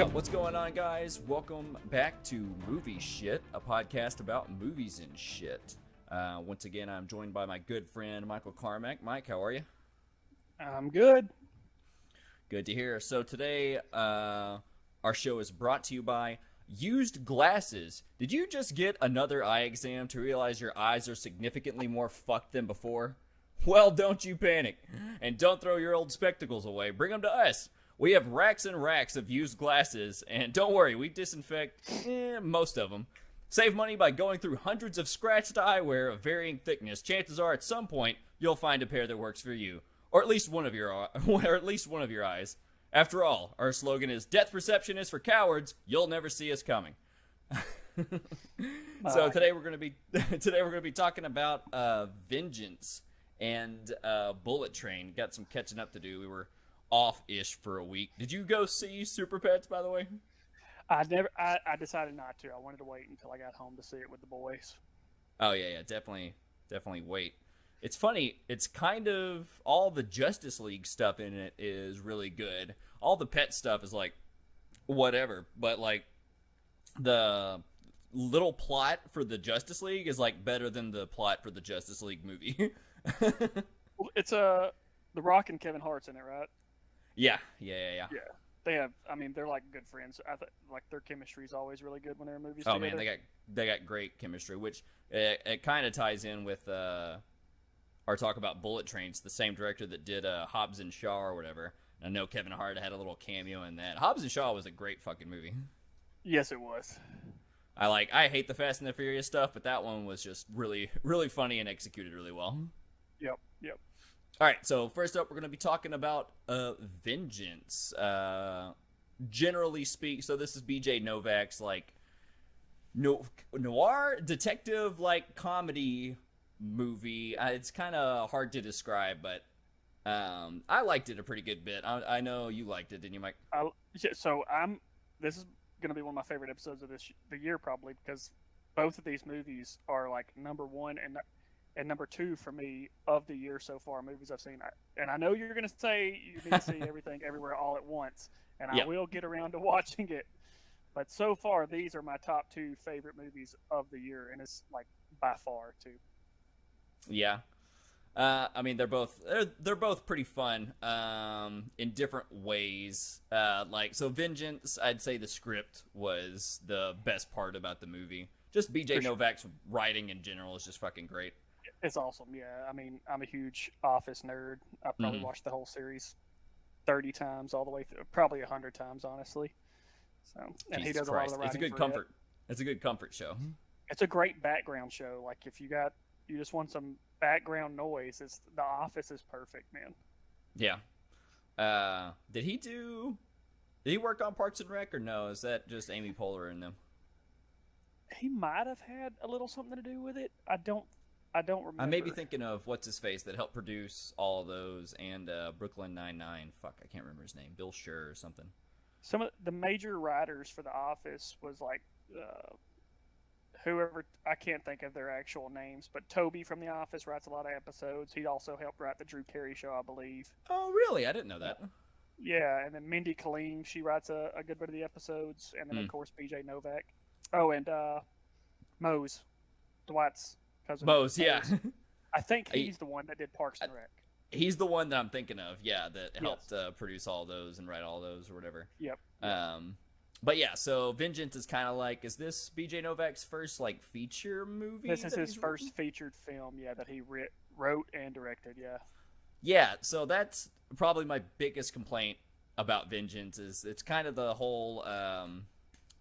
What's going on, guys? Welcome back to Movie Shit, a podcast about movies and shit. Once again, I'm joined by my good friend, Michael Carmack. Mike, how are you? I'm good. Good to hear. So today, our show is brought to you by Used Glasses. Did you just get another eye exam to realize your eyes are significantly more fucked than before? Well, don't you panic. And don't throw your old spectacles away. Bring them to us. We have racks and racks of used glasses, and don't worry, we disinfect most of them. Save money by going through hundreds of scratched eyewear of varying thickness. Chances are, at some point, you'll find a pair that works for you, or at least one of your eyes. After all, our slogan is "Death perception is for cowards. You'll never see us coming." So today we're going to be talking about Vengeance and Bullet Train. Got some catching up to do. We were off-ish for a week. Did you go see Super Pets, by the way? I decided not to. I wanted to wait until I got home to see it with the boys. Oh yeah, definitely wait. It's funny, it's kind of, all the Justice League stuff in it is really good. All the pet stuff is like, whatever, but like, the little plot for the Justice League is like better than the plot for the Justice League movie. It's the Rock and Kevin Hart's in it, right? Yeah. Yeah. They have. I mean, they're like good friends. Like their chemistry is always really good when they're in movies together. Oh man, they got great chemistry, which it kind of ties in with our talk about Bullet Trains. The same director that did Hobbs and Shaw or whatever. I know Kevin Hart had a little cameo in that. Hobbs and Shaw was a great fucking movie. Yes, it was. I hate the Fast and the Furious stuff, but that one was just really funny and executed really well. Yep. All right, so first up, we're going to be talking about Vengeance. Generally speak, so this is B.J. Novak's like noir detective like comedy movie. It's kind of hard to describe, but I liked it a pretty good bit. I know you liked it, didn't you, Mike? So This is going to be one of my favorite episodes of the year probably because both of these movies are like number one and number two for me of the year so far, movies I've seen. And I know you're going to say you need to see everything everywhere all at once, and I will get around to watching it. But so far, these are my top two favorite movies of the year, and it's like by far too. Yeah. I mean, they're both pretty fun in different ways. So Vengeance, I'd say the script was the best part about the movie. Just B.J. Novak's writing in general is just fucking great. It's awesome, yeah. I mean, I'm a huge Office nerd. I probably watched the whole series 30 times, all the way through, probably 100 times, honestly. So, and he does a lot of the writing. It's a good comfort. It's a good comfort show. It's a great background show. Like if you just want some background noise, The Office is perfect, man. Yeah. Did he work on Parks and Rec or no? Is that just Amy Poehler and them? He might have had a little something to do with it. I don't remember. I may be thinking of what's his face that helped produce all of those and Brooklyn Nine-Nine. Fuck, I can't remember his name. Bill Schur or something. Some of the major writers for The Office was like whoever, I can't think of their actual names, but Toby from The Office writes a lot of episodes. He also helped write the Drew Carey Show, I believe. Oh, really? I didn't know that. Yeah, and then Mindy Kaling, she writes a good bit of the episodes, and then of course B.J. Novak. Oh, and Mose, Dwight's cousin. Mose, yeah. I think he's the one that did Parks and Rec. He's the one that I'm thinking of, yeah, that helped produce all those and write all those or whatever. Yep. But yeah, so Vengeance is kind of like, is this B.J. Novak's first like feature movie? This is his first featured film, that he wrote and directed, yeah. Yeah, so that's probably my biggest complaint about Vengeance is it's kind of the whole,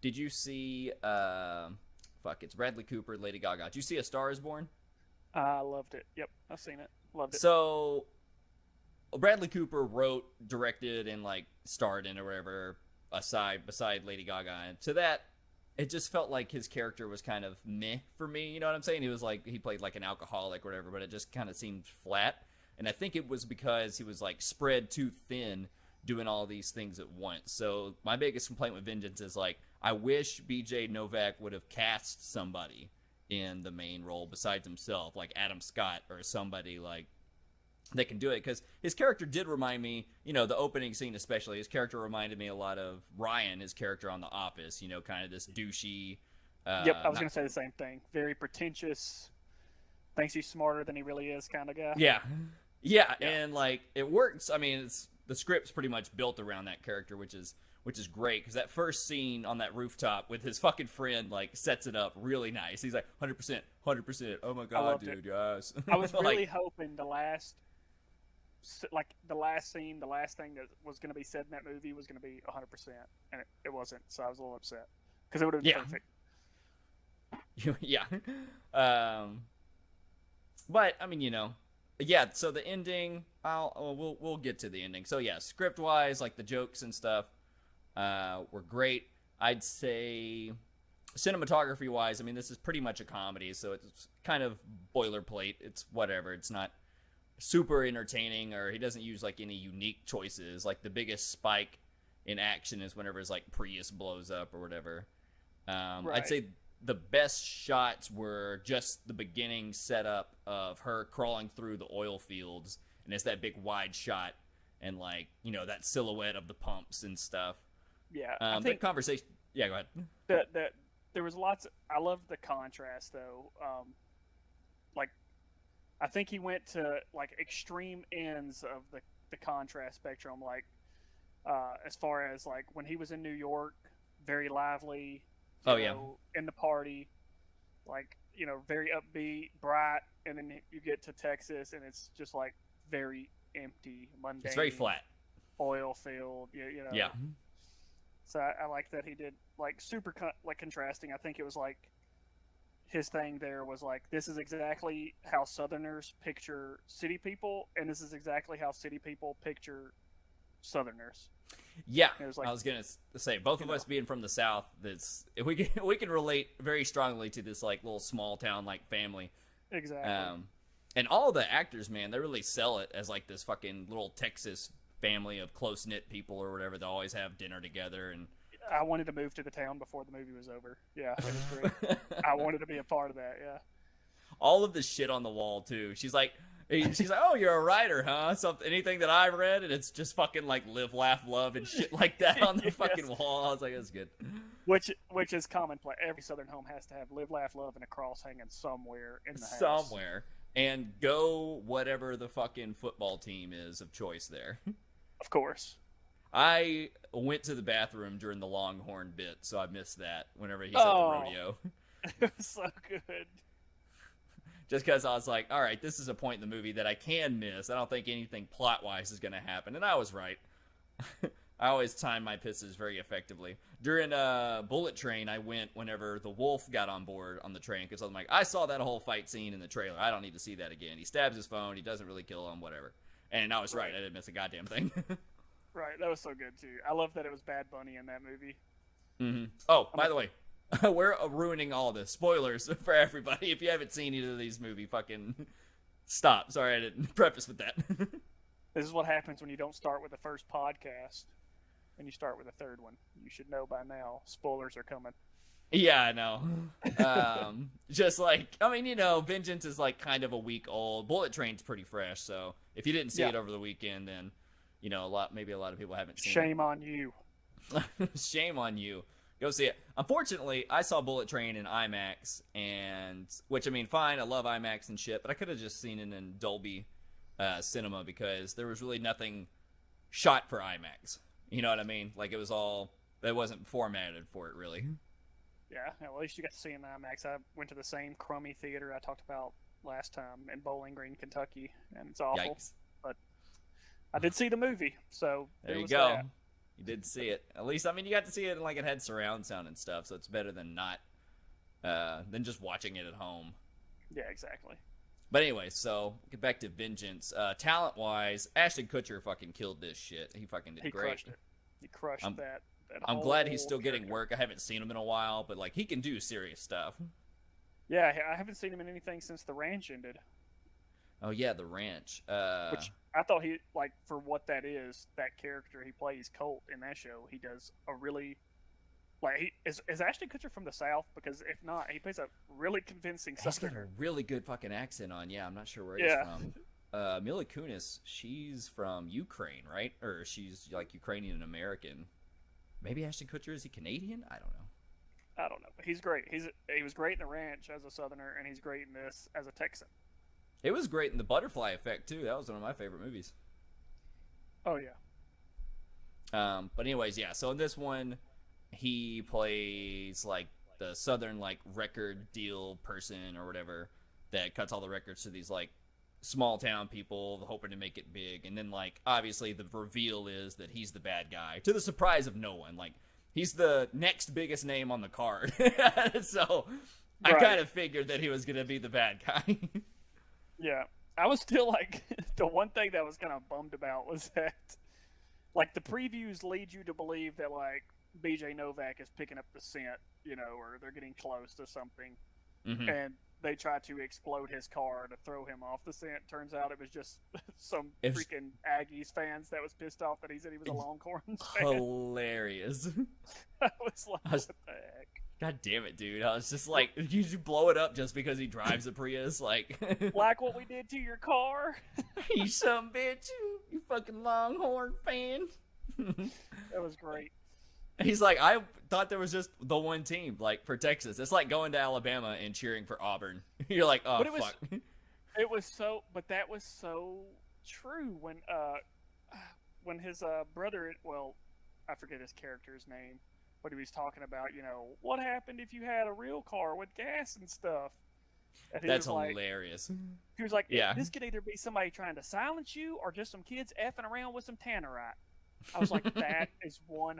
did you see, it's Bradley Cooper, Lady Gaga. Did you see A Star Is Born? I loved it. Yep, I've seen it. Loved it. So, Bradley Cooper wrote, directed, and like starred in or whatever, beside Lady Gaga. And to that, it just felt like his character was kind of meh for me. You know what I'm saying? He played like an alcoholic or whatever, but it just kind of seemed flat. And I think it was because he was like spread too thin doing all these things at once. So my biggest complaint with Vengeance is like, I wish B.J. Novak would have cast somebody in the main role besides himself, like Adam Scott or somebody like that can do it, because his character did remind me, the opening scene especially, his character reminded me a lot of Ryan, his character on The Office, kind of this douchey. Yep, I was Not, gonna say the same thing. Very pretentious, thinks he's smarter than he really is, kind of guy. yeah, yeah, Yeah, and like it works. I mean, the script's pretty much built around that character, which is great, because that first scene on that rooftop with his fucking friend like sets it up really nice. He's like 100%, 100%. Oh my god, dude, yes. I was really like, hoping the last scene, the last thing that was going to be said in that movie was going to be 100%, and it wasn't. So I was a little upset because it would have been perfect. yeah. But I mean, yeah. So the ending, we'll get to the ending. So yeah, script wise, like the jokes and stuff, were great. I'd say cinematography wise, I mean, this is pretty much a comedy, so it's kind of boilerplate. It's whatever. It's not super entertaining, or he doesn't use like any unique choices. Like the biggest spike in action is whenever his like Prius blows up or whatever. Right. I'd say the best shots were just the beginning setup of her crawling through the oil fields, and it's that big wide shot, and like that silhouette of the pumps and stuff. Yeah, I think the conversation. Yeah, go ahead. That there was lots. I loved the contrast though. Like, I think he went to like extreme ends of the contrast spectrum. Like, as far as like when he was in New York, very lively. In the party, like very upbeat, bright, and then you get to Texas, and it's just like very empty, mundane. It's very flat. Oil field, Yeah. So I like that he did like super contrasting. I think it was like his thing there was like, this is exactly how Southerners picture city people, and this is exactly how city people picture Southerners. Yeah, like, I was gonna say, both of us being from the South, we can relate very strongly to this like little small town like family. Exactly. And all the actors, man, they really sell it as like this fucking little Texas family of close knit people or whatever. They always have dinner together, and I wanted to move to the town before the movie was over. Yeah, it was great. I wanted to be a part of that. Yeah. All of the shit on the wall too. She's like, oh, you're a writer, huh? Anything that I've read, and it's just fucking like live, laugh, love, and shit like that on the fucking wall. I was like, that's good. Which is commonplace. Every Southern home has to have live, laugh, love, and a cross hanging somewhere in the house. Somewhere. And go whatever the fucking football team is of choice there. Of course. I went to the bathroom during the Longhorn bit, so I missed that whenever he's at the rodeo. It was so good. Just because I was like, all right, this is a point in the movie that I can miss. I don't think anything plot-wise is going to happen. And I was right. I always time my pisses very effectively. During Bullet Train, I went whenever the wolf got on board on the train, because I'm like, I saw that whole fight scene in the trailer. I don't need to see that again. He stabs his phone. He doesn't really kill him, whatever. And I was right. I didn't miss a goddamn thing. Right. That was so good, too. I love that it was Bad Bunny in that movie. Mm-hmm. Oh, by the way, we're ruining all this. Spoilers for everybody. If you haven't seen either of these movies, fucking stop. Sorry, I didn't preface with that. This is what happens when you don't start with the first podcast and you start with the third one. You should know by now. Spoilers are coming. Yeah, I know. Just like, I mean, Vengeance is like kind of a week old. Bullet Train's pretty fresh, so if you didn't see it over the weekend, then maybe a lot of people haven't seen it. Shame on you. Shame on you. Go see it. Unfortunately, I saw Bullet Train in IMAX, which, I mean, fine, I love IMAX and shit, but I could have just seen it in Dolby Cinema, because there was really nothing shot for IMAX. You know what I mean? Like, it wasn't formatted for it, really. Yeah, well, at least you got to see it in IMAX. I went to the same crummy theater I talked about last time in Bowling Green, Kentucky, and it's awful. Yikes. But I did see the movie, so there you go. That. You did see it. At least, I mean, you got to see it, and like, it had surround sound and stuff, so it's better than than just watching it at home. Yeah, exactly. But anyway, so get back to Vengeance. Talent-wise, Ashton Kutcher fucking killed this shit. He fucking did great. Crushed it. He crushed that. I'm glad he's still getting work. I haven't seen him in a while, but like, he can do serious stuff. Yeah, I haven't seen him in anything since The Ranch ended. Oh yeah, The Ranch. Which I thought he, like, for what that is, that character he plays, Colt, in that show, he does a really, like, is Ashton Kutcher from the South? Because if not, he plays a really convincing He's Southerner. got a really good fucking accent on. Yeah, I'm not sure where he's from. Mila Kunis, she's from Ukraine, right? Or she's like Ukrainian American. Maybe Ashton Kutcher, is he Canadian? I don't know. I don't know, but he's great. He was great in The Ranch as a Southerner, and he's great in this as a Texan. It was great in The Butterfly Effect too. That was one of my favorite movies. Oh yeah. But anyways, yeah. So in this one, he plays like the Southern like record deal person or whatever that cuts all the records to these like small town people hoping to make it big. And then like obviously the reveal is that he's the bad guy to the surprise of no one. Like he's the next biggest name on the card. So I kind of figured that he was gonna be the bad guy. Yeah, I was still like, the one thing that I was kind of bummed about was that, like, the previews lead you to believe that, like, BJ Novak is picking up the scent, you know, or they're getting close to something, and they try to explode his car to throw him off the scent. Turns out it was just some freaking Aggies fans that was pissed off that he said he was a Longhorns fan. Hilarious. I was like, what the heck? God damn it, dude. I was just like, you blow it up just because he drives a Prius? Like what we did to your car? You some bitch. You fucking Longhorn fan. That was great. He's like, I thought there was just the one team, like, for Texas. It's like going to Alabama and cheering for Auburn. You're like, oh, fuck. But that was so true when his brother, well, I forget his character's name, but he was talking about, you know, what happened if you had a real car with gas and stuff. And that's hilarious. He was like, yeah, this could either be somebody trying to silence you or just some kids effing around with some tannerite. I was like, that is 100%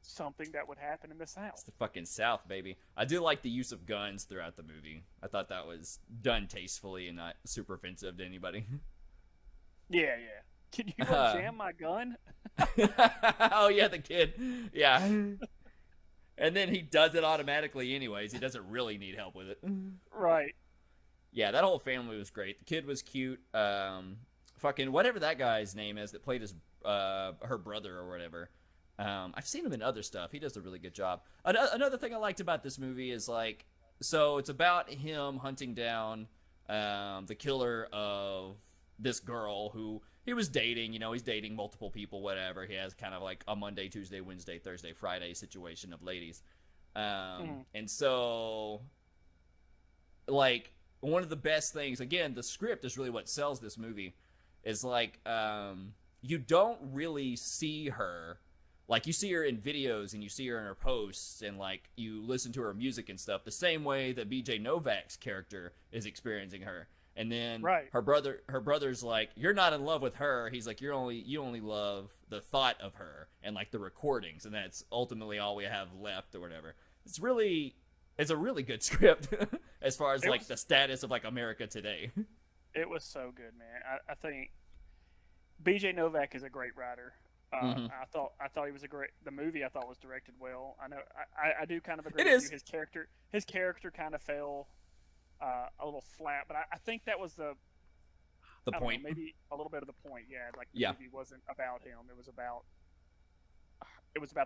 something that would happen in the South. It's the fucking South, baby. I do like the use of guns throughout the movie. I thought that was done tastefully and not super offensive to anybody. Yeah. Can you go jam my gun? Oh, yeah, the kid. Yeah. And then he does it automatically anyways. He doesn't really need help with it. Right. Yeah, that whole family was great. The kid was cute. Fucking whatever that guy's name is that played his her brother or whatever. I've seen him in other stuff. He does a really good job. Another thing I liked about this movie is like, so it's about him hunting down the killer of this girl who he was dating. You know, he's dating multiple people, whatever. He has kind of like a Monday, Tuesday, Wednesday, Thursday, Friday situation of ladies. And so, like, one of the best things, again, the script is really what sells this movie, is like, you don't really see her. Like, you see her in videos and you see her in her posts and, like, you listen to her music and stuff the same way that BJ Novak's character is experiencing her. And then her brother's like, you're not in love with her. He's like, you only love the thought of her and, like, the recordings, and that's ultimately all we have left or whatever. It's a really good script as far as the status of like America today. It was so good, man. I think BJ Novak is a great writer. I thought he was the movie I thought was directed well. I know I do kind of agree with you. His character kind of fell a little flat, but I think that was the point. Maybe a little bit of the point. Yeah, like the movie wasn't about him. It was about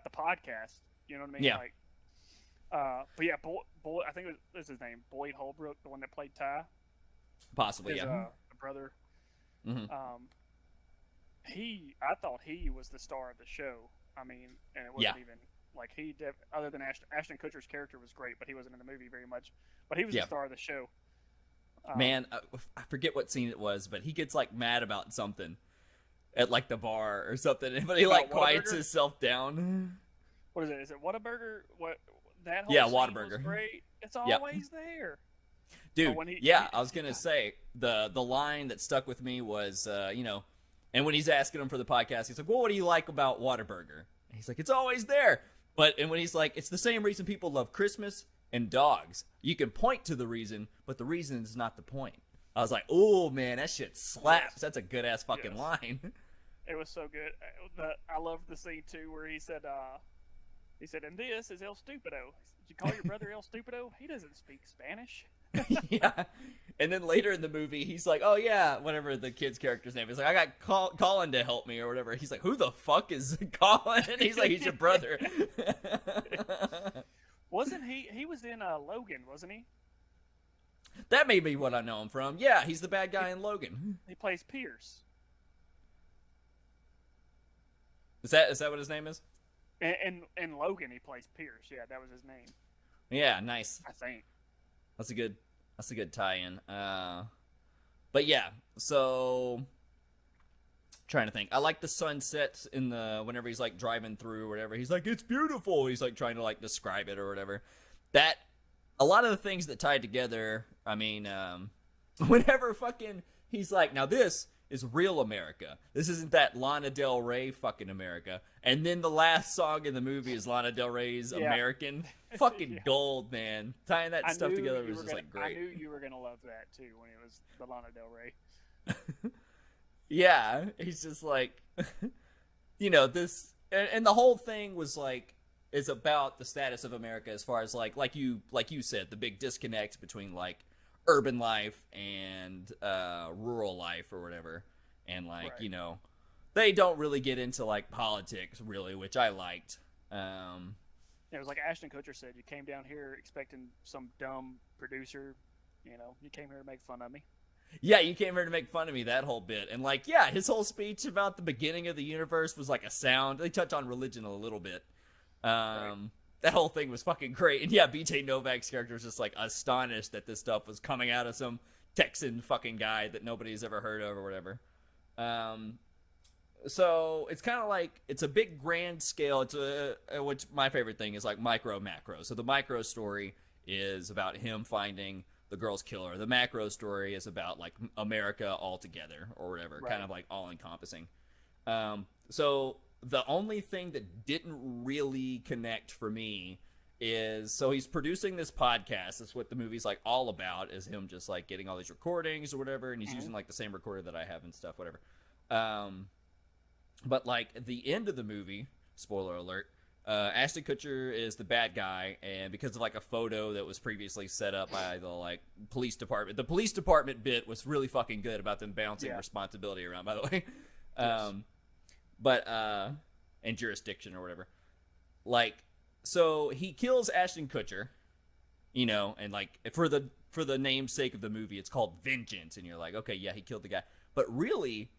the podcast. You know what I mean? Yeah. Like, but yeah, Boyd, I think it was his name, Boyd Holbrook, the one that played Ty. Possibly, his, yeah. The brother. Mm-hmm. I thought he was the star of the show. I mean, and it wasn't even like other than Ashton Kutcher's character was great, but he wasn't in the movie very much. But he was the star of the show. Man, I forget what scene it was, but he gets like mad about something at like the bar or something, but he like quiets himself down. What is it? Is it Whataburger? What that whole scene Whataburger was great. It's always there. Dude, I was gonna say the line that stuck with me was and when he's asking him for the podcast, he's like, well, what do you like about Whataburger? And he's like, it's always there. And when he's like, it's the same reason people love Christmas and dogs. You can point to the reason, but the reason is not the point. I was like, oh man, that shit slaps. Yes. That's a good ass fucking line. It was so good. I loved the scene too where he said, and this is El Stupido. Did you call your brother El Stupido? He doesn't speak Spanish. Yeah. And then later in the movie, he's like, oh yeah, whatever the kid's character's name is. Like, I got Colin to help me or whatever. He's like, who the fuck is Colin? And he's like, he's your brother. Wasn't he was in Logan, wasn't he? That may be what I know him from. Yeah, he's the bad guy in Logan. He plays Pierce. Is that what his name is? In Logan, he plays Pierce. Yeah, that was his name. Yeah, nice. I think. That's a good tie-in. But yeah, so trying to think. I like the sunsets in the whenever he's like driving through or whatever. He's like, it's beautiful. He's like trying to like describe it or whatever. That a lot of the things that tied together. I mean, whenever fucking he's like, now this is real America. This isn't that Lana Del Rey fucking America. And then the last song in the movie is Lana Del Rey's American. Fucking Yeah. gold, man. Tying that stuff together was just like great. I knew you were gonna love that too when it was the Lana Del Rey. Yeah, he's just like, this, and the whole thing was like, is about the status of America as far as like you said, the big disconnect between like urban life and rural life or whatever, and like Right. they don't really get into like politics really, which I liked. It was like Ashton Kutcher said, you came down here expecting some dumb producer. You came here to make fun of me. Yeah, you came here to make fun of me, that whole bit. And like, yeah, his whole speech about the beginning of the universe was like a sound. They touch on religion a little bit. Right. That whole thing was fucking great. And yeah, BJ Novak's character was just like astonished that this stuff was coming out of some Texan fucking guy that nobody's ever heard of or whatever. So it's kind of like, it's a big grand scale. It's which my favorite thing is like micro macro. So the micro story is about him finding the girl's killer. The macro story is about like America altogether or whatever, Right. kind of like all encompassing. So the only thing that didn't really connect for me is, so he's producing this podcast. That's what the movie's like all about, is him just like getting all these recordings or whatever, and he's using like the same recorder that I have and stuff, whatever. But like at the end of the movie, spoiler alert, Ashton Kutcher is the bad guy, and because of like a photo that was previously set up by the like police department, the police department bit was really fucking good about them bouncing responsibility around, by the way. Yes. But and jurisdiction or whatever. Like, so he kills Ashton Kutcher, and like for the namesake of the movie, it's called Vengeance, and you're like, okay, yeah, he killed the guy. But really,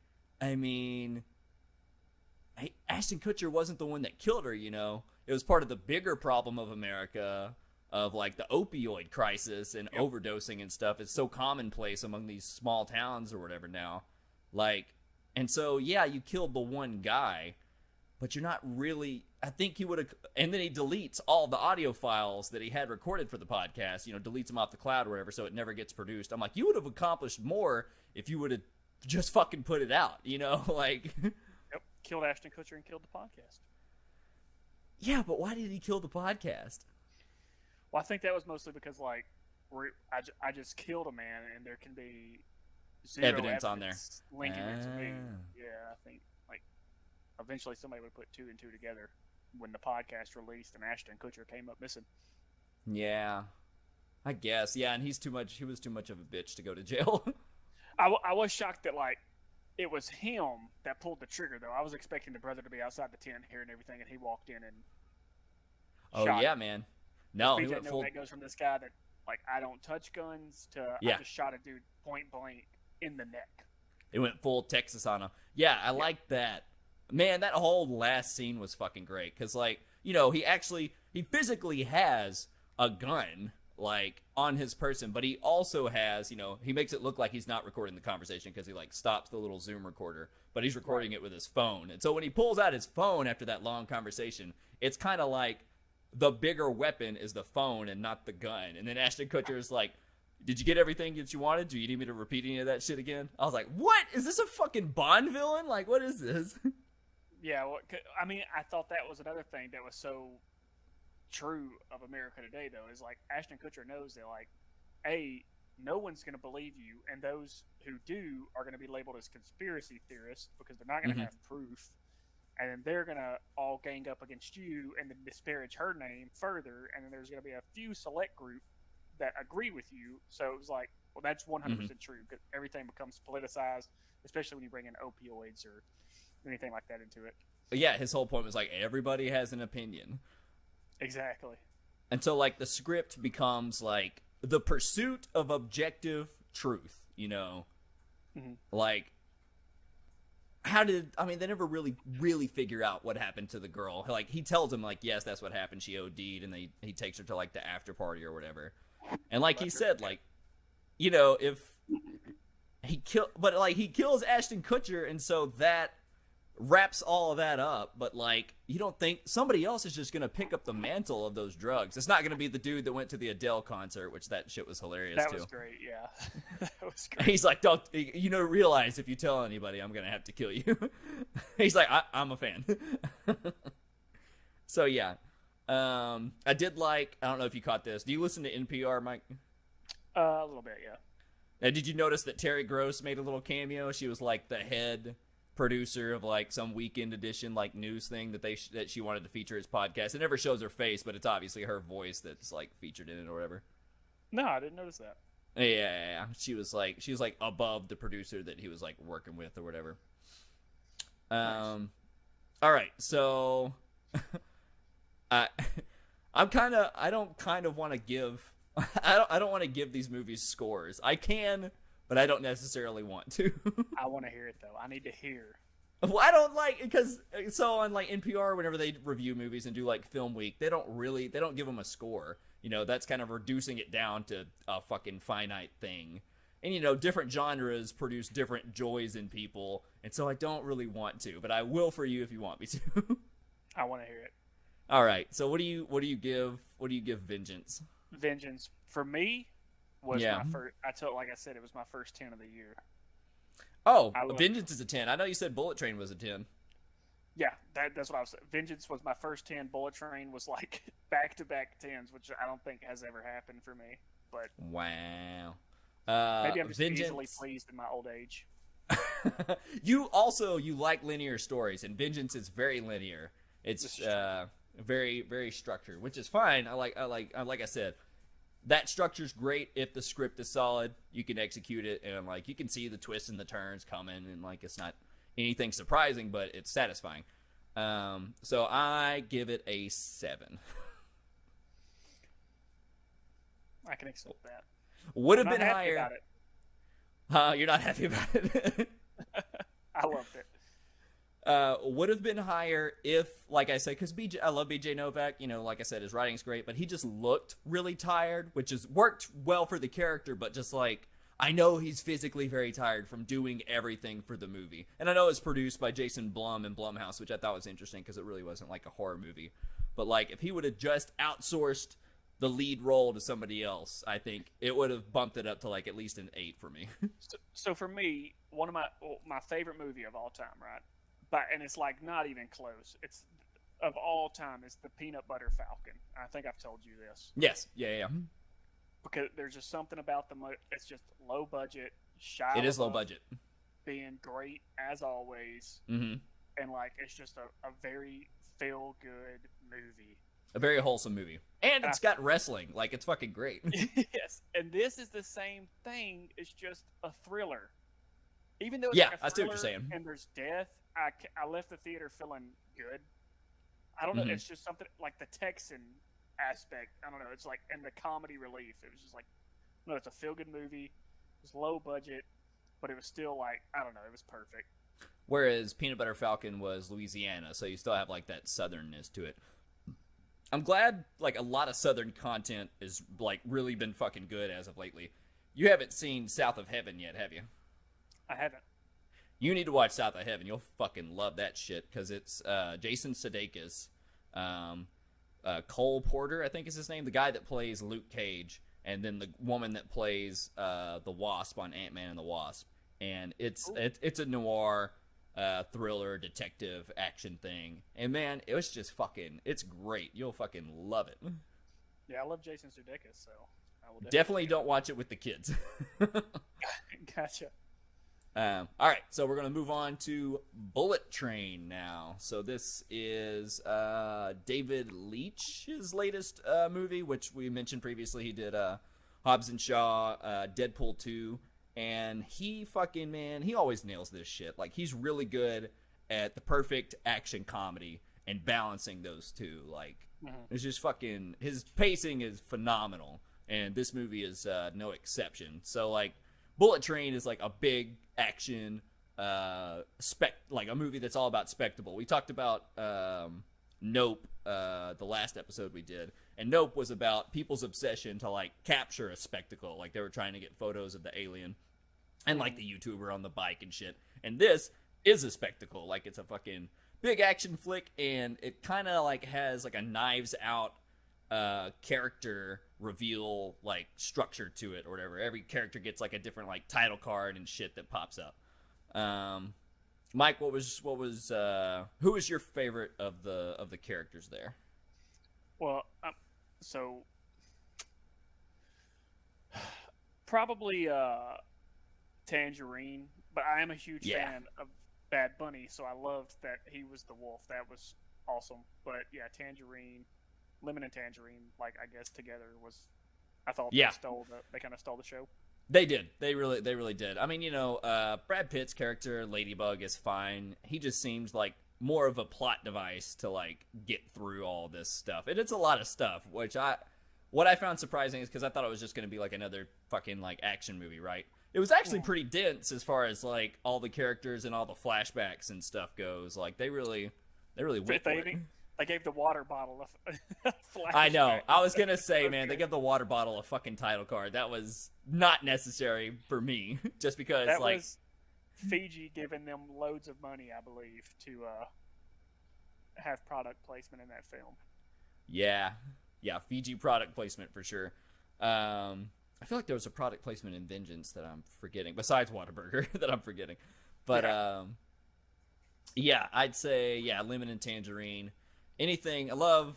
I mean, Ashton Kutcher wasn't the one that killed her, It was part of the bigger problem of America, of like the opioid crisis and overdosing and stuff. It's so commonplace among these small towns or whatever now. Like, and so, yeah, you killed the one guy, but you're not really, I think he would have, and then he deletes all the audio files that he had recorded for the podcast, deletes them off the cloud or whatever, so it never gets produced. I'm like, you would have accomplished more if you would have just fucking put it out, like... Yep. Killed Ashton Kutcher and killed the podcast. Yeah, but why did he kill the podcast? Well, I think that was mostly because like I just killed a man, and there can be zero Evidence on there. linking it to me. Yeah, I think like eventually somebody would put two and two together when the podcast released and Ashton Kutcher came up missing. Yeah, I guess. Yeah, and he was too much of a bitch to go to jail. I was shocked that like it was him that pulled the trigger, though. I was expecting the brother to be outside the tent hearing everything, and he walked in and shot yeah, him. man. No, he BJ went full. Novak goes from this guy that like I don't touch guns to I just shot a dude point blank in the neck. It went full Texas on him. Yeah, I like that. Man, that whole last scene was fucking great, because like, he physically has a gun like on his person, but he also has, he makes it look like he's not recording the conversation because he like stops the little Zoom recorder, but he's recording it with his phone. And so when he pulls out his phone after that long conversation, it's kind of like the bigger weapon is the phone and not the gun. And then Ashton Kutcher is like, did you get everything that you wanted? Do you need me to repeat any of that shit again? I was like, what? Is this a fucking Bond villain? Like, what is this? Yeah, well, I mean, I thought that was another thing that was so true of America today, though, is like Ashton Kutcher knows that, like, no one's going to believe you, and those who do are going to be labeled as conspiracy theorists because they're not going to have proof, and then they're going to all gang up against you and then disparage her name further, and then there's going to be a few select group that agree with you. So it was like, well, that's 100% true, because everything becomes politicized, especially when you bring in opioids or anything like that into it. But yeah, his whole point was like, everybody has an opinion. Exactly. And so like the script becomes like the pursuit of objective truth, you know, like they never really figure out what happened to the girl. Like, he tells him, like, yes, that's what happened, she OD'd, and he takes her to, like, the after party or whatever. And like he said, like, you know, if he kills Ashton Kutcher, and so that wraps all of that up. But like, you don't think somebody else is just gonna pick up the mantle of those drugs? It's not gonna be the dude that went to the Adele concert, which that shit was hilarious too. That was great, yeah. That was great. He's like, don't, you know, realize if you tell anybody, I'm gonna have to kill you. He's like, I'm a fan. So yeah, I did like. I don't know if you caught this. Do you listen to NPR, Mike? A little bit, yeah. Now, did you notice that Terry Gross made a little cameo? She was like the head producer of like some weekend edition like news thing that she wanted to feature his podcast. It never shows her face, but it's obviously her voice that's like featured in it or whatever. No, I didn't notice that. Yeah. She was like above the producer that he was like working with or whatever. Nice. All right, so I don't want to give these movies scores. I can, but I don't necessarily want to. I want to hear it though. I need to hear. Well, I don't like, because so on like NPR, whenever they review movies and do like Film Week, they don't give them a score. You know, that's kind of reducing it down to a fucking finite thing. And you know, different genres produce different joys in people, and so I don't really want to, but I will for you if you want me to. I want to hear it. All right. So what do you give Vengeance? Vengeance for me was Yeah. my first. Like I said, it was my first 10 of the year. Oh, I love- Vengeance is a 10. I know you said Bullet Train was a 10. Yeah, that's what I was saying. Vengeance was my first 10. Bullet Train was like back-to-back 10s, which I don't think has ever happened for me. But Wow. maybe I'm just Vengeance. easily pleased in my old age. You like linear stories, and Vengeance is very linear. It's very, very structured, which is fine. I like I said, that structure's great if the script is solid. You can execute it, and like you can see the twists and the turns coming, and like it's not anything surprising, but it's satisfying. So I give it a 7. I can accept that. Would have I'm been not happy higher. about it. You're not happy about it. I loved it. Would have been higher if, like I said, because I love BJ Novak. You know, like I said, his writing's great, but he just looked really tired, which has worked well for the character. But just like, I know he's physically very tired from doing everything for the movie, and I know it's produced by Jason Blum and Blumhouse, which I thought was interesting because it really wasn't like a horror movie. But like, if he would have just outsourced the lead role to somebody else, I think it would have bumped it up to like at least an 8 for me. So for me, one of my favorite movie of all time, right? And it's like not even close. It's of all time is the Peanut Butter Falcon. I think I've told you this. Yes, yeah. Because there's just something about it's just low budget. It is low budget. Being great as always, and like it's just a very feel good movie. A very wholesome movie, and it's got wrestling. Like, it's fucking great. Yes, and this is the same thing. It's just a thriller. Even though it's Yeah, like a I see what you're thriller saying. and there's death, I left the theater feeling good. I don't know. It's just something like the Texan aspect. I don't know. It's like, and the comedy relief. It was just like, no, it's a feel good movie. It was low budget, but it was still like, I don't know. It was perfect. Whereas Peanut Butter Falcon was Louisiana, so you still have like that southernness to it. I'm glad like a lot of southern content is like really been fucking good as of lately. You haven't seen South of Heaven yet, have you? I haven't. You need to watch South of Heaven. You'll fucking love that shit because it's Jason Sudeikis, Cole Porter, I think is his name, the guy that plays Luke Cage, and then the woman that plays the Wasp on Ant-Man and the Wasp. And it's a noir thriller detective action thing. And man, it was just fucking, it's great. You'll fucking love it. Yeah, I love Jason Sudeikis, so I will Definitely don't watch it with the kids. Gotcha. All right, so we're going to move on to Bullet Train now. So this is David Leitch's latest movie, which we mentioned previously. He did Hobbs and Shaw, Deadpool 2, and he always nails this shit. Like, he's really good at the perfect action comedy and balancing those two. Like, it's just fucking, his pacing is phenomenal. and this movie is no exception. So like Bullet Train is like a big action like a movie that's all about spectacle. We talked about Nope the last episode we did, and Nope was about people's obsession to like capture a spectacle. Like they were trying to get photos of the alien and like the YouTuber on the bike and shit. And this is a spectacle. Like it's a fucking big action flick, and it kind of like has like a Knives Out character reveal like structure to it or whatever. Every character gets like a different like title card and shit that pops up. Mike, who was your favorite of the characters there? Well, so probably Tangerine, but I am a huge fan of Bad Bunny, so I loved that he was the wolf. That was awesome. But yeah, Tangerine, Lemon and Tangerine, like I guess together was, I thought they kind of stole the show. They did. They really did. I mean, you know, Brad Pitt's character, Ladybug, is fine. He just seems like more of a plot device to like get through all this stuff. And it's a lot of stuff, what I found surprising is because I thought it was just going to be like another fucking like action movie, right? It was actually pretty dense as far as like all the characters and all the flashbacks and stuff goes. Like they really went for it. They gave the water bottle a flashback. I know. I was going to say, man, they gave the water bottle a fucking title card. That was not necessary for me. Just because, that like... was Fiji giving them loads of money, I believe, to have product placement in that film. Yeah. Yeah, Fiji product placement for sure. I feel like there was a product placement in Vengeance that I'm forgetting, besides Whataburger that I'm forgetting. But, yeah, I'd say, Lemon and Tangerine. Anything. I love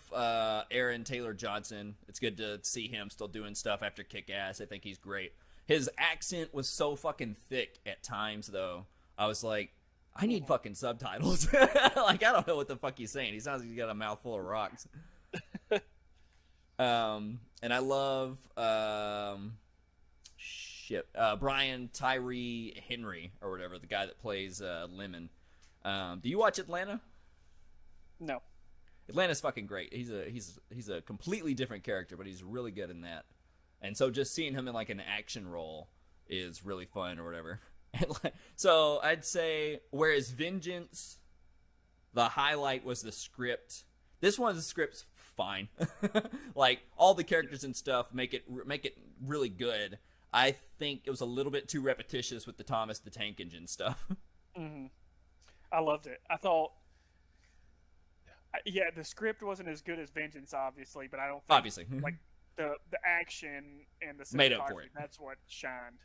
Aaron Taylor Johnson. It's good to see him still doing stuff after Kick-Ass. I think he's great. His accent was so fucking thick at times, though. I was like, I need fucking subtitles. Like, I don't know what the fuck he's saying. He sounds like he's got a mouthful of rocks. And I love Brian Tyree Henry or whatever, the guy that plays Lemon. Do you watch Atlanta? No. Atlanta's fucking great. He's a completely different character, but he's really good in that. And so just seeing him in like an action role is really fun or whatever. So I'd say, whereas Vengeance, the highlight was the script. This one, the script's fine. Like all the characters and stuff make it really good. I think it was a little bit too repetitious with the Thomas the Tank Engine stuff. Mm-hmm. I loved it. I thought, the script wasn't as good as Vengeance, obviously, but I don't think obviously like the action and the made up for it. That's what shined.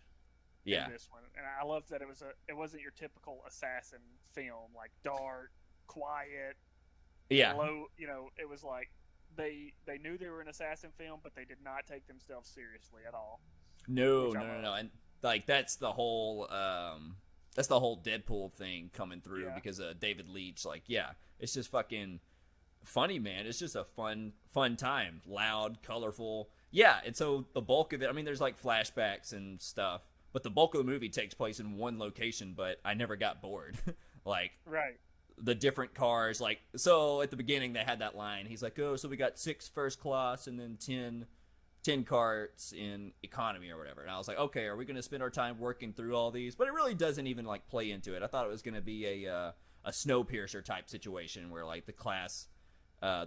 Yeah. In this one, and I loved that it wasn't your typical assassin film, like dark, quiet, low. You know, it was like they knew they were an assassin film, but they did not take themselves seriously at all. No, and like that's the whole Deadpool thing coming through because of David Leitch. Like, it's just fucking funny, man. It's just a fun time. Loud, colorful. Yeah, and so the bulk of it, I mean, there's like flashbacks and stuff, but the bulk of the movie takes place in one location, but I never got bored. Like, right. The different cars, like, so at the beginning they had that line. He's like, oh, so we got 6 first class and then 10 carts in economy or whatever. And I was like, okay, are we going to spend our time working through all these? But it really doesn't even like play into it. I thought it was going to be a Snowpiercer type situation where like the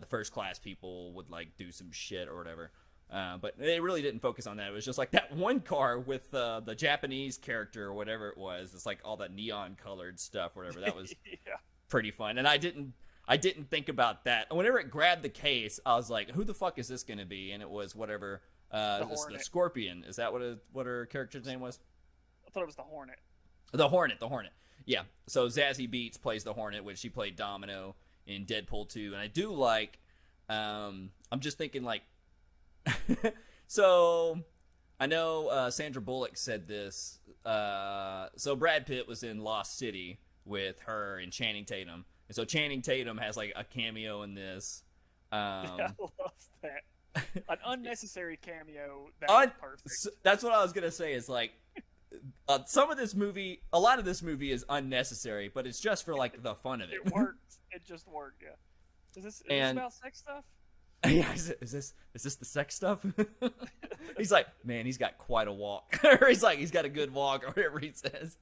first class people would like do some shit or whatever. But they really didn't focus on that. It was just like that one car with the Japanese character or whatever it was. It's like all that neon colored stuff or whatever. That was pretty fun. And I didn't think about that. Whenever it grabbed the case, I was like, who the fuck is this going to be? And it was whatever. The Scorpion. Is that what her character's name was? I thought it was the Hornet. The Hornet. Yeah. So Zazie Beetz plays the Hornet, which she played Domino in Deadpool 2. And I do like, I'm just thinking like, so I know Sandra Bullock said this. So Brad Pitt was in Lost City with her and Channing Tatum. And so Channing Tatum has like a cameo in this. I love that. An unnecessary cameo. That was perfect. That's what I was gonna say. Is like a lot of this movie is unnecessary, but it's just for like the fun of it. It worked. It just worked. Yeah. Is this about sex stuff? Yeah. Is this the sex stuff? He's like, man, he's got quite a walk. Or he's like, he's got a good walk, or whatever he says.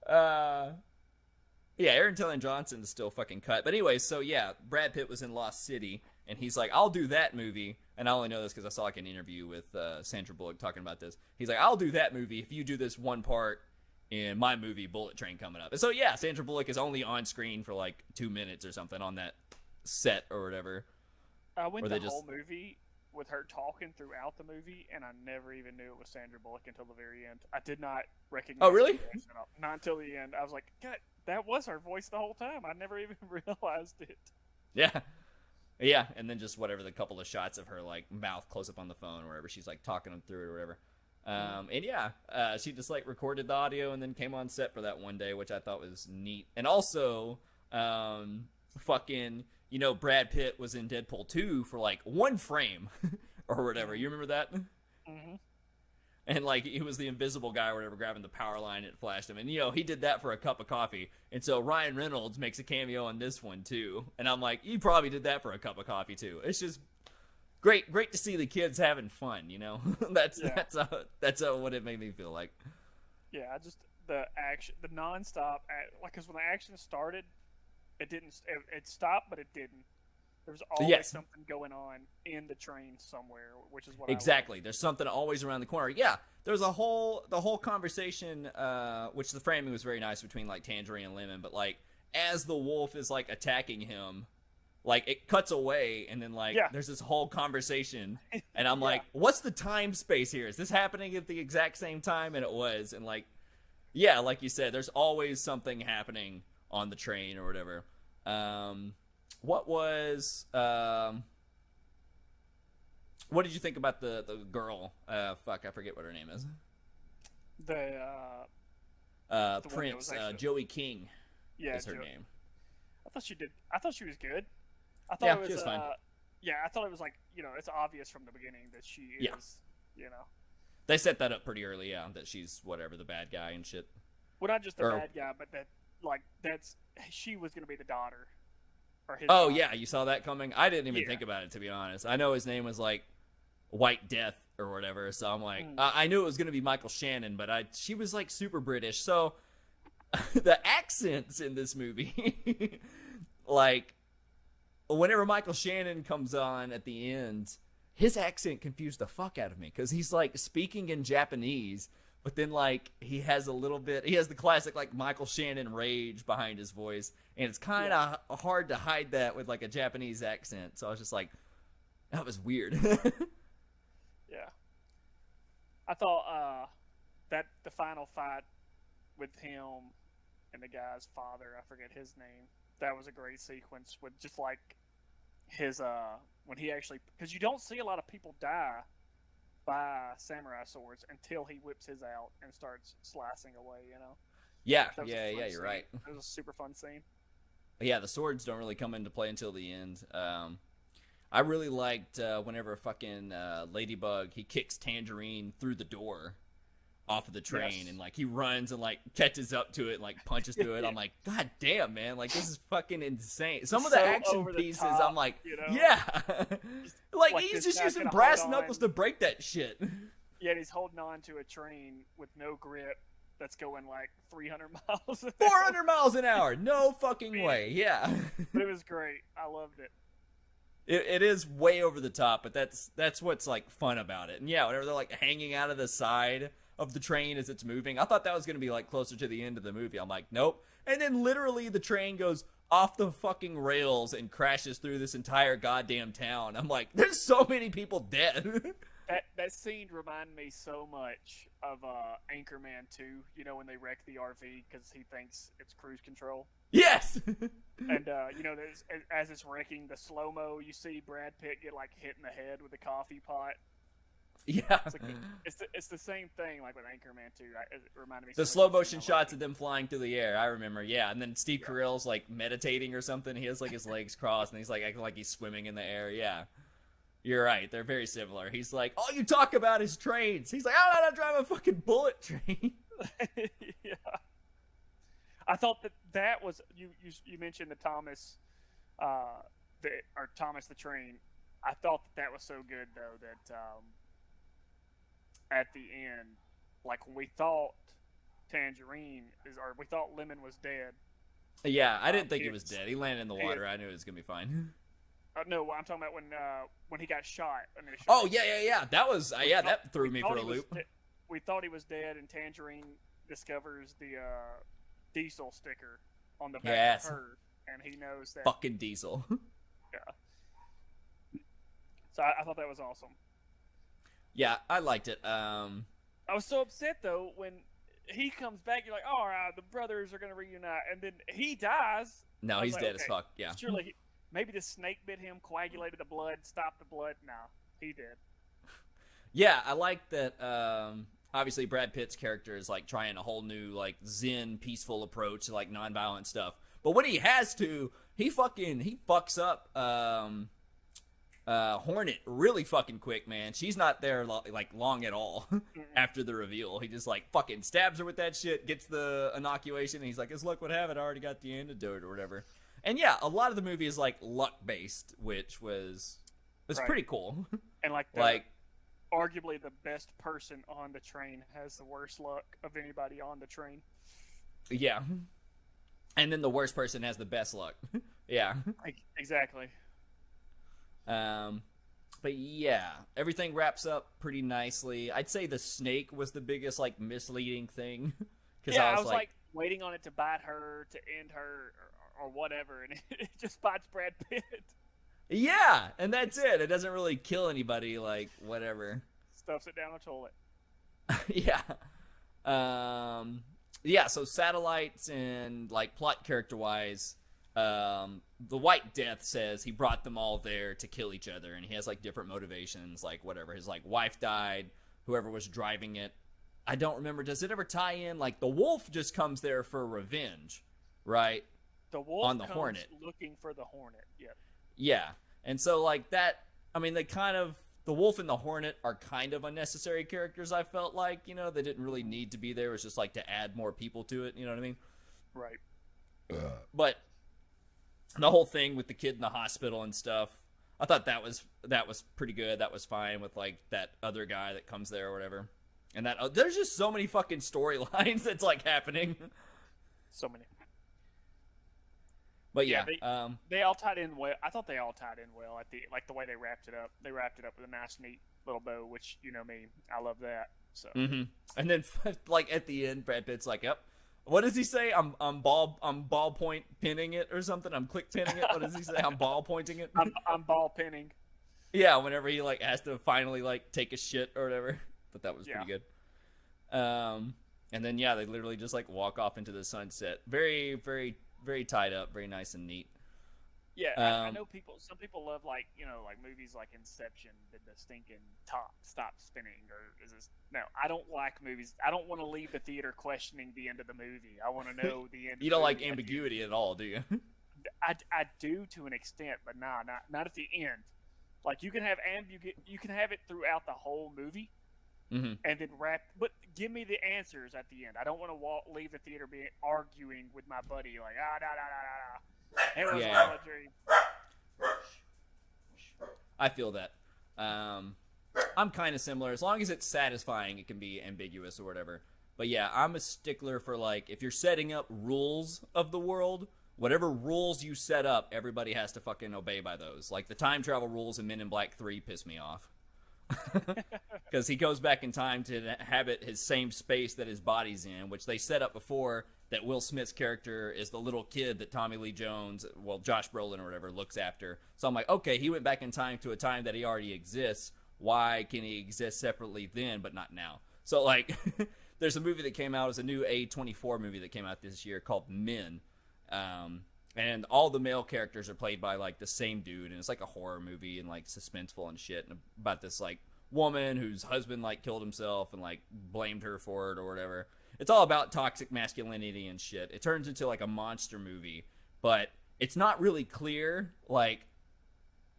Yeah, Aaron Taylor Johnson is still fucking cut. But anyway, so yeah, Brad Pitt was in Lost City, and he's like, I'll do that movie. And I only know this because I saw like an interview with Sandra Bullock talking about this. He's like, I'll do that movie if you do this one part in my movie Bullet Train coming up. And so yeah, Sandra Bullock is only on screen for like 2 minutes or something on that set or whatever. I went the whole movie with her talking throughout the movie, and I never even knew it was Sandra Bullock until the very end. I did not recognize. Oh, really? Not until the end. I was like, God, that was her voice the whole time. I never even realized it. Yeah. Yeah, and then just whatever, the couple of shots of her like mouth close up on the phone or wherever she's like talking them through it or whatever. And yeah, she just like recorded the audio and then came on set for that one day, which I thought was neat. And also, fucking, you know, Brad Pitt was in Deadpool 2 for like one frame or whatever. You remember that? Mm-hmm. And like he was the invisible guy or whatever, grabbing the power line, and it flashed him. And you know, he did that for a cup of coffee. And so Ryan Reynolds makes a cameo on this one too. And I'm like, you probably did that for a cup of coffee too. It's just great to see the kids having fun, you know. that's what it made me feel like. Yeah, just the action, the nonstop, like, because when the action started, it stopped, but it didn't. There was always something going on in the train somewhere, which is what exactly. There's something always around the corner. Yeah, there's the whole conversation, which the framing was very nice between like Tangerine and Lemon, but like as the wolf is like attacking him, like it cuts away, and then like there's this whole conversation, and I'm like, what's the time space here? Is this happening at the exact same time? And it was, and like, yeah, like you said, there's always something happening on the train or whatever. What did you think about the girl? Fuck, I forget what her name is. The Prince, Joey King is her name. I thought she was good. I thought it was, she was fine. I thought it was like, you know, it's obvious from the beginning that she is, you know. They set that up pretty early, that she's whatever, the bad guy and shit. Well, not just the bad guy, but she was going to be the daughter. Oh, yeah, you saw that coming? I didn't even think about it, to be honest. I know his name was, like, White Death or whatever, so I'm like, I knew it was going to be Michael Shannon, but she was, like, super British. So, the accents in this movie, like, whenever Michael Shannon comes on at the end, his accent confused the fuck out of me, because he's, like, speaking in Japanese, but then, like, he has the classic, like, Michael Shannon rage behind his voice, and it's kind of hard to hide that with, like, a Japanese accent. So I was just like, that was weird. Yeah. I thought that the final fight with him and the guy's father, I forget his name, that was a great sequence with just, like, his, when he actually, because you don't see a lot of people die by samurai swords until he whips his out and starts slicing away, you know? Yeah, you're right. It was a super fun scene. Yeah, the swords don't really come into play until the end. I really liked whenever fucking Ladybug, he kicks Tangerine through the door off of the train, and like he runs and like catches up to it and like punches through it. I'm like, God damn, man, like this is fucking insane. Some of the action pieces, I'm like, you know? like he's just using brass knuckles to break that shit. Yeah, he's holding on to a train with no grip that's going like 300 miles 400 miles an hour, no fucking way. Yeah. But it was great. I loved it. It is way over the top, but that's what's like fun about it. And yeah, whenever they're like hanging out of the side of the train as it's moving, I thought that was going to be like closer to the end of the movie. I'm like, nope. And then literally the train goes off the fucking rails and crashes through this entire goddamn town. I'm like, there's so many people dead. That scene reminded me so much of Anchorman 2, you know, when they wreck the RV because he thinks it's cruise control. Yes! And, you know, as it's wrecking, the slow-mo, you see Brad Pitt get, like, hit in the head with a coffee pot. Yeah. It's the same thing, like, with Anchorman 2. It reminded me the slow-motion shots of them flying through the air, I remember, yeah. And then Steve Carell's, like, meditating or something. He has, like, his legs crossed, and he's, like, acting like he's swimming in the air, yeah. You're right. They're very similar. He's like, all you talk about is trains. He's like, I don't know how to drive a fucking bullet train. Yeah. I thought that was you mentioned the Thomas, Thomas the train. I thought that was so good though that at the end, like when we thought Tangerine or we thought Lemon was dead. Yeah, I didn't think he was dead. He landed in the water. I knew it was gonna be fine. No, I'm talking about when he got shot initially. Oh yeah. That was that threw me for a loop. We thought he was dead, and Tangerine discovers the Diesel sticker on the back of her, and he knows that fucking Diesel. Yeah. So I thought that was awesome. Yeah, I liked it. I was so upset though when he comes back. You're like, oh, all right, the brothers are gonna reunite, and then he dies. No, he's dead as fuck. Yeah. Surely, maybe the snake bit him, coagulated the blood, stopped the blood. No, he did. Yeah, I like that. Obviously, Brad Pitt's character is like trying a whole new like zen, peaceful approach to like nonviolent stuff. But when he has to, he fucks up Hornet really fucking quick, man. She's not there like long at all after the reveal. He just like fucking stabs her with that shit, gets the inoculation, and he's like, "As luck would have it, I already got the antidote or whatever." And yeah, a lot of the movie is like luck based, which was pretty cool. And like arguably the best person on the train has the worst luck of anybody on the train. Yeah. And then the worst person has the best luck. Yeah. Exactly. But yeah, everything wraps up pretty nicely. I'd say the snake was the biggest like misleading thing. Yeah, I was like waiting on it to bite her, to end her, or whatever, and it just bites Brad Pitt. Yeah, and that's it. It doesn't really kill anybody, like, whatever. Stuffs it down the toilet. Yeah. Yeah, so satellites and, like, plot character-wise, the White Death says he brought them all there to kill each other, and he has, like, different motivations, like, whatever. His, like, wife died, whoever was driving it. I don't remember. Does it ever tie in? Like, the wolf just comes there for revenge, right? The wolf on the comes Hornet. looking for the Hornet, yep. Yeah, and so like that, I mean, the Wolf and the Hornet are kind of unnecessary characters. I felt like, you know, they didn't really need to be there. It was just like to add more people to it. You know what I mean? Right. But the whole thing with the kid in the hospital and stuff, I thought that was pretty good. That was fine with like that other guy that comes there or whatever. And that there's just so many fucking storylines that's like happening. So many. But yeah, they all tied in well. I thought they all tied in well at the way they wrapped it up. They wrapped it up with a nice, neat little bow, which you know me, I love that. So. Mm-hmm. And then like at the end, Brad Pitt's like, "Yep, what does he say? I'm ball point pinning it or something. I'm click pinning it. What does he say? I'm ball pointing it. I'm ball pinning. Yeah, whenever he like has to finally like take a shit or whatever. But that was pretty good. And then yeah, they literally just like walk off into the sunset. Very, very, very tied up, very nice and neat. Yeah, I know some people love like, you know, like movies like Inception, did the stinking top stop spinning, or is this? No, I don't like movies. I don't want to leave the theater questioning the end of the movie. I want to know the end. You don't like ambiguity at all, do you? I do to an extent, but not at the end. Like you can have you can have it throughout the whole movie. Mm-hmm. And then but give me the answers at the end. I don't want to leave the theater arguing with my buddy like it was all a dream. I feel that. I'm kind of similar. As long as it's satisfying, it can be ambiguous or whatever. But yeah, I'm a stickler for like if you're setting up rules of the world, whatever rules you set up, everybody has to fucking obey by those. Like the time travel rules in Men in Black 3 piss me off. Because he goes back in time to inhabit his same space that his body's in, which they set up before that Will Smith's character is the little kid that Tommy Lee Jones, well, Josh Brolin or whatever, looks after. So I'm like, okay, he went back in time to a time that he already exists. Why can he exist separately then, but not now? So, like, there's a movie that came out, it's a new A24 movie that came out this year called Men. And all the male characters are played by, like, the same dude. And it's, like, a horror movie and, like, suspenseful and shit. And about this, like, woman whose husband, like, killed himself and, like, blamed her for it or whatever. It's all about toxic masculinity and shit. It turns into, like, a monster movie. But it's not really clear, like,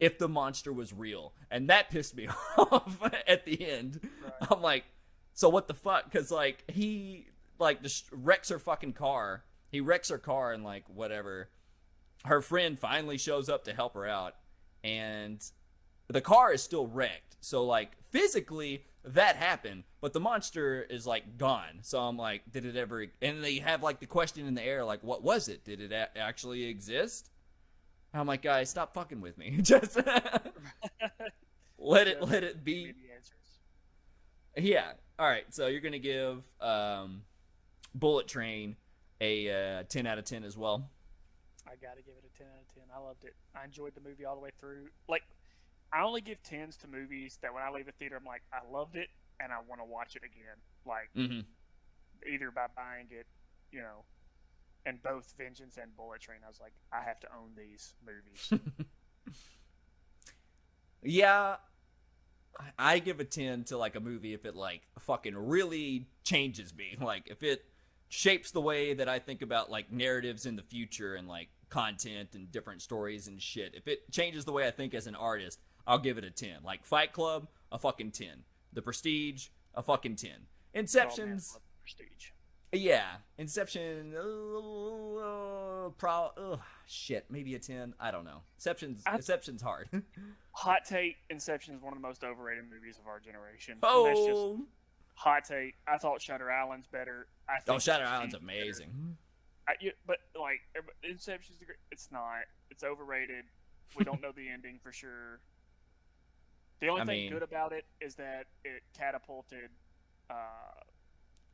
if the monster was real. And that pissed me off at the end. Right. I'm like, so what the fuck? Because, like, he, like, just wrecks her fucking car. He wrecks her car and, like, whatever. Her friend finally shows up to help her out, and the car is still wrecked. So, like, physically that happened, but the monster is like gone. So I'm like, did it ever? And they have like the question in the air, like, what was it? Did it actually exist? And I'm like, guys, stop fucking with me. Just let it be. Yeah. All right. So you're gonna give Bullet Train a 10 out of 10 as well. I gotta give it a 10 out of 10. I loved it. I enjoyed the movie all the way through. Like, I only give 10s to movies that when I leave a theater, I'm like, I loved it and I want to watch it again. Like, either by buying it, you know, and both Vengeance and Bullet Train, I was like, I have to own these movies. Yeah, I give a 10 to like a movie if it like fucking really changes me. Like if it shapes the way that I think about like narratives in the future and like content and different stories and shit. If it changes the way I think as an artist, I'll give it a 10. Like Fight Club, a fucking 10. The Prestige, a fucking 10. Inception's Prestige. Yeah, Inception. Shit, maybe a 10. I don't know. Inception's hard. Hot take: Inception is one of the most overrated movies of our generation. Oh, and that's just hot take. I thought Shutter Island's better. Shutter Island's amazing. But like Inception's great. It's not. It's overrated. We don't know the ending for sure. The only thing good about it is that it catapulted.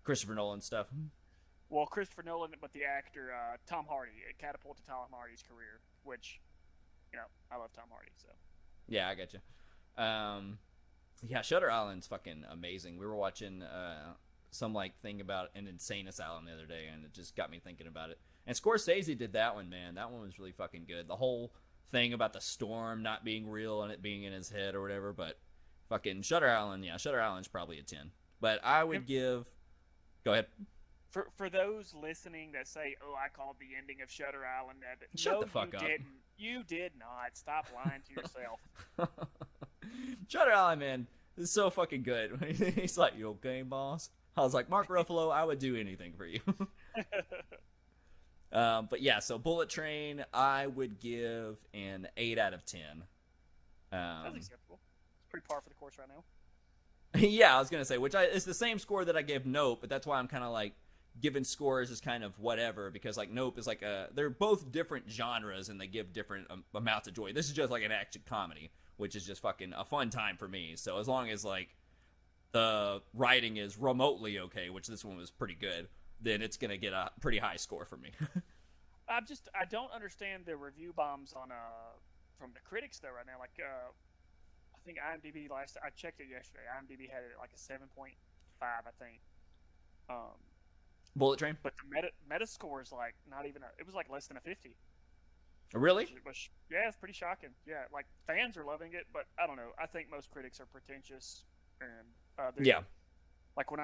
Christopher Nolan stuff. Well, Christopher Nolan, but the actor Tom Hardy. It catapulted Tom Hardy's career, which, you know, I love Tom Hardy. So. Yeah, I got you. Yeah, Shutter Island's fucking amazing. We were watching some like thing about an insane asylum the other day, and it just got me thinking about it. And Scorsese did that one, man. That one was really fucking good. The whole thing about the storm not being real and it being in his head or whatever. But fucking Shutter Island, yeah, Shutter Island's probably a 10. But I would give. Go ahead. For those listening that say, "Oh, I called the ending of Shutter Island," Shut the fuck up. You did not. Stop lying to yourself. Shutter Island, man, is so fucking good. He's like, "You okay, boss?" I was like, Mark Ruffalo, I would do anything for you. But yeah, so Bullet Train, I would give an 8 out of 10. That's acceptable. It's pretty par for the course right now. Yeah, I was gonna say, it's the same score that I gave Nope, but that's why I'm kind of like giving scores is kind of whatever, because like Nope is like they're both different genres and they give different amounts of joy. This is just like an action comedy, which is just fucking a fun time for me. So as long as like the writing is remotely okay, which this one was pretty good, then it's gonna get a pretty high score for me. I don't understand the review bombs on from the critics though right now. Like I think IMDb I checked it yesterday. IMDb had it at like a 7.5, I think. Bullet Train? But the meta score is like not even it was like less than a 50. Really? Yeah, it's pretty shocking. Yeah, like fans are loving it, but I don't know. I think most critics are pretentious, and yeah. Like when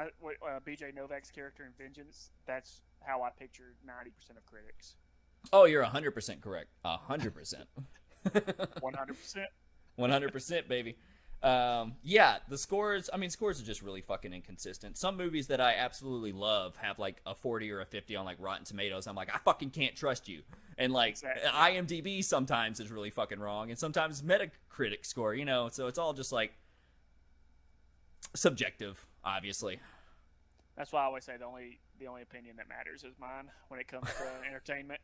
BJ Novak's character in Vengeance, that's how I pictured 90% of critics. Oh, you're 100% correct. 100%. 100%. 100%, baby. Yeah, the scores, scores are just really fucking inconsistent. Some movies that I absolutely love have like a 40 or a 50 on like Rotten Tomatoes. I'm like, I fucking can't trust you. And like exactly. IMDb sometimes is really fucking wrong, and sometimes Metacritic score, you know, so it's all just like subjective, obviously. That's why I always say the only opinion that matters is mine when it comes to entertainment.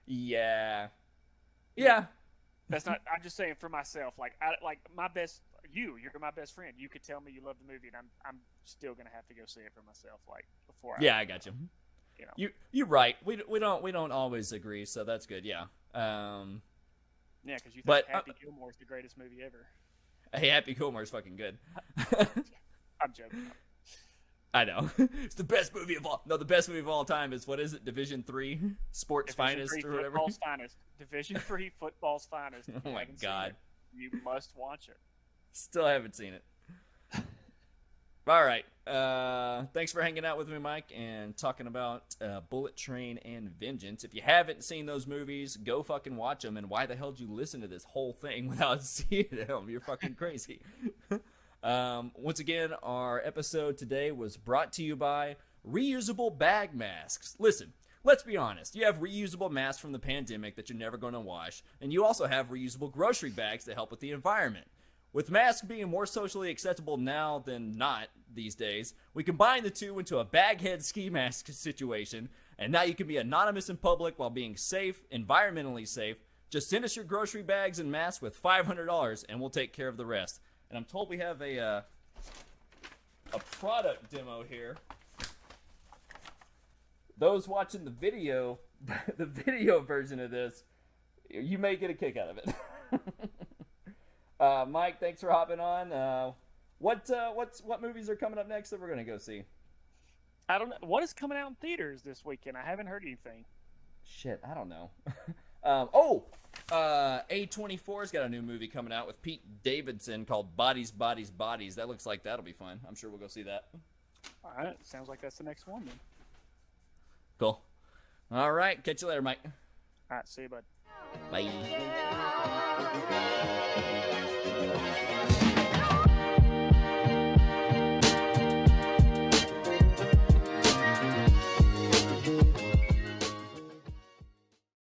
Yeah. Yeah. That's not. I'm just saying for myself. Like my best. You're my best friend. You could tell me you love the movie, and I'm still gonna have to go see it for myself. Like before. I got you. You know. You're right. We don't always agree, so that's good. Yeah. Yeah, because you think Happy Gilmore is the greatest movie ever. Hey, Happy Gilmore is fucking good. I'm joking. I know. It's the best movie of all. No, the best movie of all time is, what is it? Division 3? Sports Finest or whatever? Football's Finest. Division 3 Football's Finest. Oh my God. You must watch it. Still haven't seen it. All right. Thanks for hanging out with me, Mike, and talking about Bullet Train and Vengeance. If you haven't seen those movies, go fucking watch them. And why the hell did you listen to this whole thing without seeing them? You're fucking crazy. Once again, our episode today was brought to you by reusable bag masks. Listen, let's be honest. You have reusable masks from the pandemic that you're never going to wash, and you also have reusable grocery bags to help with the environment. With masks being more socially acceptable now than not these days, we combine the two into a baghead ski mask situation, and now you can be anonymous in public while being safe, environmentally safe. Just send us your grocery bags and masks with $500, and we'll take care of the rest. And I'm told we have a product demo here. Those watching the video version of this, you may get a kick out of it. Mike, thanks for hopping on. What movies are coming up next that we're gonna go see? I don't know what is coming out in theaters this weekend. I haven't heard anything. Shit, I don't know. A24's got a new movie coming out with Pete Davidson called Bodies, Bodies, Bodies. That looks like that'll be fun. I'm sure we'll go see that. All right, sounds like that's the next one then. Cool. All right, catch you later, Mike. All right, see you, bud. Bye.